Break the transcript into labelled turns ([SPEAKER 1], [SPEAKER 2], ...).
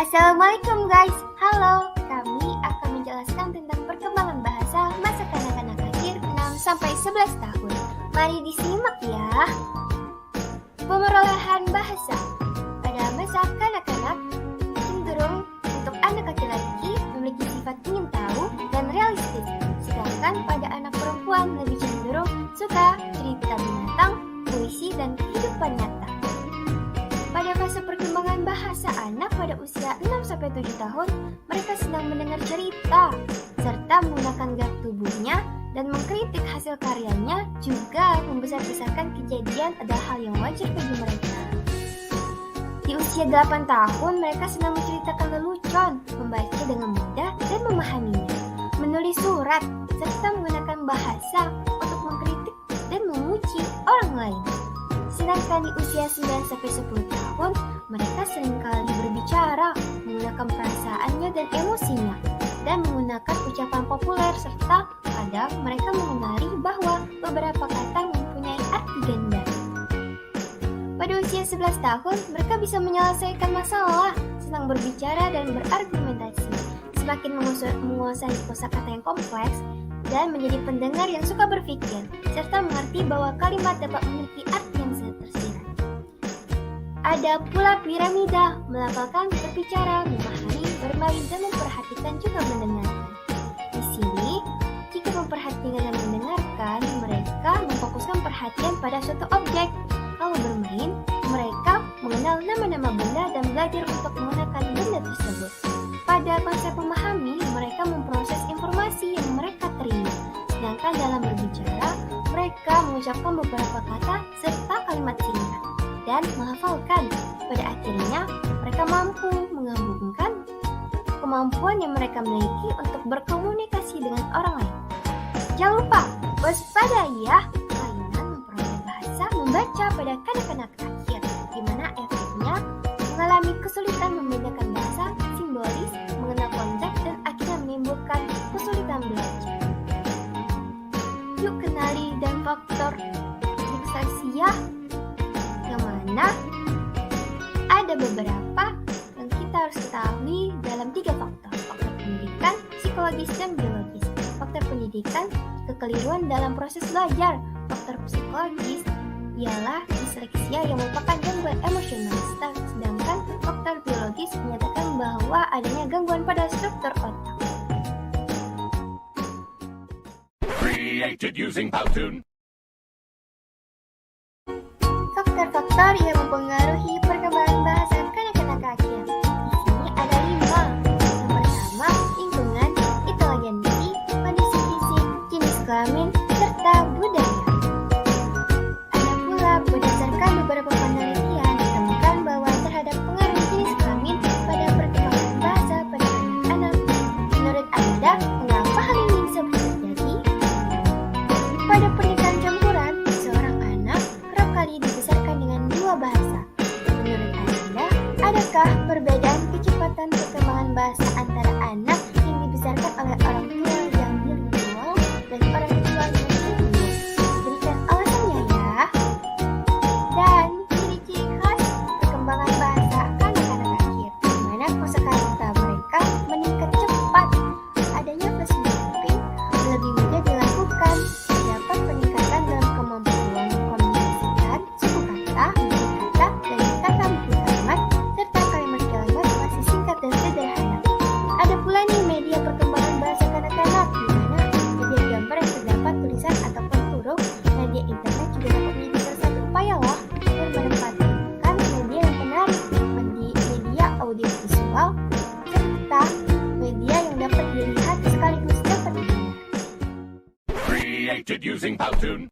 [SPEAKER 1] Assalamualaikum guys, halo. Kami akan menjelaskan tentang perkembangan bahasa masa kanak-kanak akhir 6-11 tahun. Mari disimak ya. Pemerolehan bahasa pada masa kanak-kanak cenderung untuk anak laki-laki memiliki sifat ingin tahu dan realistis, sedangkan pada anak perempuan lebih cenderung suka cerita binatang, puisi, dan kehidupan nyata. Pada fase perkembangan bahasa anak pada usia 6-7 tahun, mereka sedang mendengar cerita, serta menggunakan gerak tubuhnya dan mengkritik hasil karyanya, juga membesar-besarkan kejadian adalah hal yang wajar bagi mereka. Di usia 8 tahun, mereka sedang menceritakan lelucon, membaca dengan mudah dan memahaminya, menulis surat, serta menggunakan bahasa untuk mengkritik dan memuji orang lain. Sedangkan di usia 9-10 tahun, mereka seringkali berbicara, menggunakan perasaannya dan emosinya, dan menggunakan ucapan populer, serta kadang mereka mengenali bahwa beberapa kata mempunyai arti ganda. Pada usia 11 tahun, mereka bisa menyelesaikan masalah, senang berbicara dan berargumentasi, semakin menguasai kosakata yang kompleks, dan menjadi pendengar yang suka berpikir, serta mengerti bahwa kalimat dapat memiliki arti yang tersirat. Ada pula piramida, melafalkan, berbicara, memahami, bermain, dan memperhatikan juga mendengarkan. Di sini, jika memperhatikan dan mendengarkan, mereka memfokuskan perhatian pada suatu objek. Kalau bermain, mereka mengenal nama-nama benda dan belajar untuk menggunakan benda tersebut. Pada konsep memahami, mereka memproses informasi yang mereka terima. Sedangkan dalam berbicara, mereka mengucapkan beberapa kata serta kalimat singkat dan menghafalkan. Pada akhirnya, mereka mampu menggabungkan kemampuan yang mereka miliki untuk berkomunikasi dengan orang lain. Jangan lupa, waspada ya, kelainan memperoleh bahasa membaca pada kanak-kanak akhir, di mana efeknya mengalami kesulitan membedakan bahasa simbolis, mengenal konteks, dan akhirnya menimbulkan kesulitan belajar. Yuk kenali dan faktor disleksia, yang mana ada beberapa yang kita harus ketahui dalam 3 faktor: faktor pendidikan, psikologis, dan biologis. Faktor pendidikan, kekeliruan dalam proses belajar. Faktor psikologis ialah disleksia yang merupakan gangguan emosional, sedangkan faktor biologis menyatakan bahwa adanya gangguan pada struktur otak.
[SPEAKER 2] Created using Powtoon.
[SPEAKER 1] Faktor-faktor yang mempengaruhi perkembangan bahasa kanak-kanak akhir. Di sini ada 5. Yang pertama, lingkungan, intelijensi, kondisi fisik, jenis kelamin, serta budaya. Ada pula berdasarkan beberapa penelitian ditemukan bahwa terhadap pengaruh jenis kelamin pada perkembangan bahasa pada anak-anak. Menurut Anda, mengapa hal ini bisa terjadi? Pada pernikahan campuran, seorang anak kerap kali dibesarkan dengan 2 bahasa. Menurut Anda, adakah perbedaan kecepatan perkembangan bahasa antara anak yang dibesarkan oleh orang tua yang bilingual dan orang tua yang trilingual? Berikan alasannya ya. Dan ciri-ciri khas perkembangan bahasa kanak-kanak akhir, di mana kosakata mereka meningkat cepat. Adanya flash developing lebih mudah dilakukan. Terdapat peningkatan dalam kemampuan mengkombinasikan suku kata, buku kata, dan kata buku kalimat, serta kalimat-kalimat masih singkat dan sederhana. Ada pula nih media perkembangan bahasa kanak-kanak, di mana media gambar yang terdapat tulisan ataupun huruf. Media internet juga dapat menjadi salah satu upaya loh untuk menempatkan media yang menarik, media audio visual, serta media yang dapat dilihat sekaligus dapat didengar.
[SPEAKER 2] Created using Powtoon.